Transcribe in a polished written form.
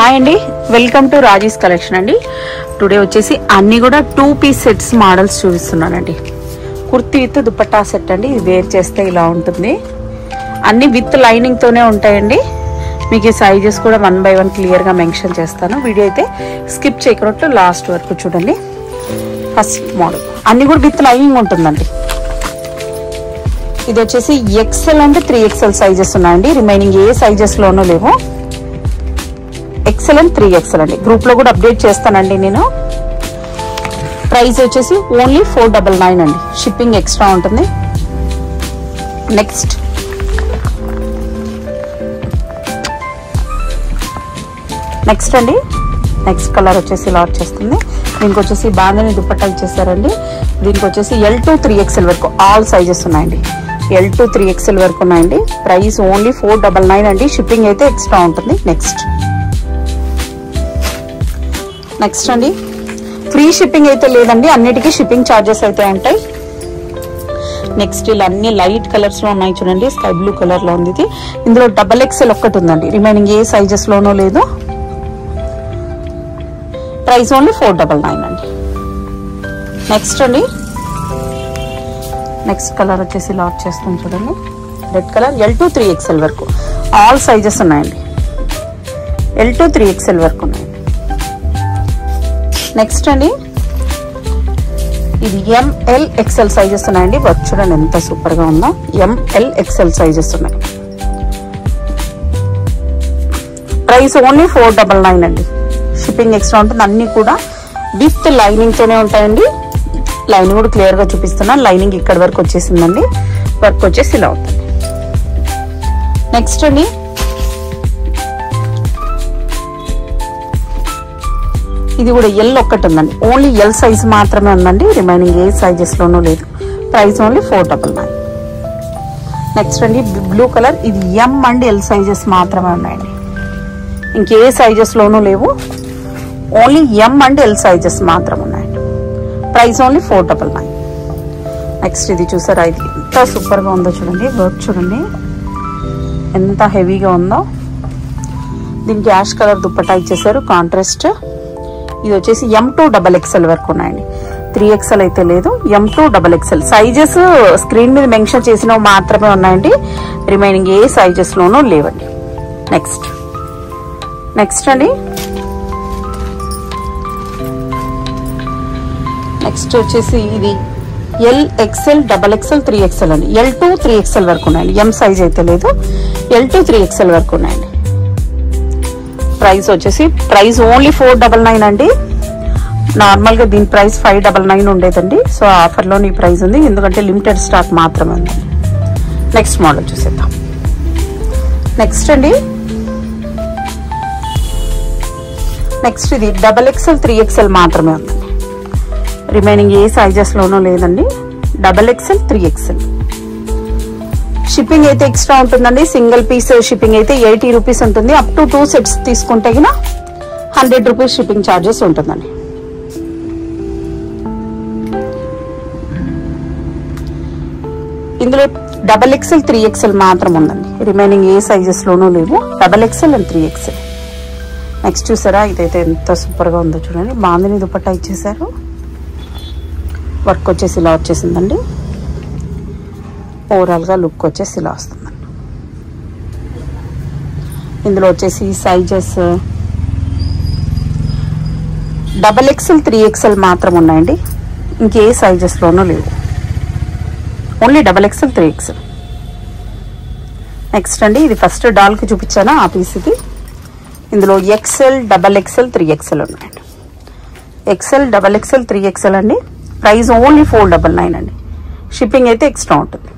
Hi అండి, welcome to Raji's collection అండి. Today వచ్చేసి అన్ని కూడా 2 పీస్ సెట్స్ మోడల్స్ చూపిస్తున్నానండి. కుర్తీ విత్ దుపట్టా సెట్ అండి. ఇది వేర్ చేస్తే ఇలా ఉంటుంది. అన్ని విత్ లైనింగ్ తోనే ఉంటాయండి. మీకు ఈ సైజెస్ కూడా 1 by 1 క్లియర్ గా మెన్షన్ చేస్తాను. వీడియో అయితే స్కిప్ చేయకుండా లాస్ట్ వరకు చూడండి. ఫస్ట్ మోడల్ అన్ని కూడా విత్ లైనింగ్ ఉంటుందండి. ఇది వచ్చేసి ఎక్సెల్ అంటే 3XL సైజెస్ ఉన్నాయండి. రిమైనింగ్ ఏ సైజెస్ లోనూ లేవు. ఎక్సెల్ అండ్ 3XL అండి. గ్రూప్ లో కూడా అప్డేట్ చేస్తానండి నేను. ప్రైస్ వచ్చేసి ఓన్లీ 499 అండి. షిప్పింగ్ ఎక్స్ట్రా ఉంటుంది. నెక్స్ట్ అండి, నెక్స్ట్ కలర్ వచ్చేసి ఇలా వచ్చేస్తుంది. దీనికి వచ్చేసి బాందని దుపట్టా ఇచ్చేసారండి. దీనికి వచ్చేసి L to 3XL వరకు ఆల్ సైజెస్ ఉన్నాయండి. L to 3XL వరకు ఉన్నాయండి. ప్రైస్ ఓన్లీ 499 అండి. షిప్పింగ్ అయితే ఎక్స్ట్రా ఉంటుంది. నెక్స్ట్ అండి, ఫ్రీ షిప్పింగ్ అయితే లేదండి. అన్నిటికీ షిప్పింగ్ ఛార్జెస్ అయితే ఉంటాయి. నెక్స్ట్ ఇలా అన్ని లైట్ కలర్స్ లో ఉన్నాయి చూడండి. స్కై బ్లూ కలర్ లో ఉంది ఇది. ఇందులో XXL ఒక్కటి ఉందండి. రిమైనింగ్ ఏ సైజెస్ లోనూ లేదు. ప్రైస్ ఓన్లీ 499 అండి. నెక్స్ట్ అండి, నెక్స్ట్ కలర్ వచ్చేసి ఇలా వచ్చేస్తుంది చూడండి. Red colour L to 3XL వరకు ఆల్ సైజెస్ ఉన్నాయండి. L to 3XL వరకు ఉన్నాయండి. నెక్స్ట్ అండి, ఇది MLXL సైజెస్ ఉన్నాయండి. వర్క్ చూడండి ఎంత సూపర్ గా ఉందో. MLXL సైజెస్ ఉన్నాయి. ప్రైస్ ఓన్లీ 499 అండి. షిప్పింగ్ ఎక్స్ట్రా ఉంటుంది. అన్ని కూడా విత్ లైనింగ్ తోనే ఉంటాయండి. లైనింగ్ కూడా క్లియర్ గా చూపిస్తున్నాను. లైనింగ్ ఇక్కడ వరకు వచ్చేసిందండి. వర్క్ వచ్చేసి ఇలా ఉంటుంది. నెక్స్ట్ అండి, ఇది కూడా L ఒక్కటి ఉందండి. ఓన్లీ L సైజ్ మాత్రమే ఉందండి. రిమైనింగ్ ఏ సైజెస్ లోనూ లేదు. Price only 499. నెక్స్ట్ అండి, బ్లూ కలర్. ఇది M అండ్ L సైజెస్ మాత్రమే ఉన్నాయండి. ఇంకే సైజెస్ లోనూ లేవు. Only M and L sizes మాత్రం ఉన్నాయండి. Price only 499. నెక్స్ట్ ఇది చూసారా, ఇది ఎంత సూపర్ గా ఉందో చూడండి. వర్క్ చూడండి ఎంత హెవీగా ఉందో. దీనికి యాష్ కలర్ దుపట్టా ఇచ్చేసారు కాంట్రాస్ట్. ఇది వచ్చేసి M to XXL వరకు ఉన్నాయండి. 3XL అయితే లేదు. M to XXL sizes screen మీద మెన్షన్ చేసినవి మాత్రమే ఉన్నాయండి. రిమైనింగ్ ఏ సైజెస్ లోనూ లేవండి. నెక్స్ట్ అండి, నెక్స్ట్ వచ్చేసి ఇది LXL, XXL, 3XL అండి. L to 3XL వరకు ఉన్నాయండి. M సైజ్ అయితే లేదు. L to 3XL వరకు ఉన్నాయండి. ప్రైస్ వచ్చేసి ప్రైస్ ఓన్లీ 499 అండి. నార్మల్ గా దీని ప్రైస్ 599 ఉండేదండి. సో ఆఫర్ లో ఈ ప్రైస్ ఉంది, ఎందుకంటే లిమిటెడ్ స్టాక్ మాత్రమే ఉంది. నెక్స్ట్ మోడల్ చూసేద్దాం. నెక్స్ట్ అండి, నెక్స్ట్ ఇది XXL, 3XL మాత్రమే ఉందండి. రిమైనింగ్ ఏ సైజెస్ లోనూ లేదండి. XXL, 3XL. షిప్పింగ్ అయితే ఎక్స్ట్రా ఉంటుందండి. సింగిల్ పీస్ షిప్పింగ్ అయితే 80 రూపీస్ ఉంటుంది. అప్ టు 2 సెట్స్ తీసుకుంటే 100 రూపీస్ షిప్పింగ్ ఛార్జెస్ ఉంటుందండి. ఇందులో XXL, 3XL మాత్రం ఉందండి. రిమైనింగ్ ఏ సైజెస్ లోనూ లేవు. XXL and 3XL. నెక్స్ట్ చూసారా, ఇదైతే ఎంత సూపర్ గా ఉందో చూడండి. బాందిని దుపట్టా ఇచ్చేసారు. వర్క్ వచ్చేసి ఇలా వచ్చేసిందండి. ఓవరాల్ గా లుక్ వచ్చేసి ఇలా వస్తుందండి. ఇందులో వచ్చేసి సైజెస్ XXL, 3XL మాత్రం ఉన్నాయండి. ఇంకే సైజెస్ లోనూ లేవు. Only XXL, 3XL. నెక్స్ట్ అండి, ఇది ఫస్ట్ డాల్ కి చూపించాను ఆ పీస్ ఇది. ఇందులో XL, XXL, 3XL ఉన్నాయండి. XL, XXL, 3XL అండి. ప్రైస్ ఓన్లీ 499 అండి. షిప్పింగ్ అయితే ఎక్స్ట్రా ఉంటుంది.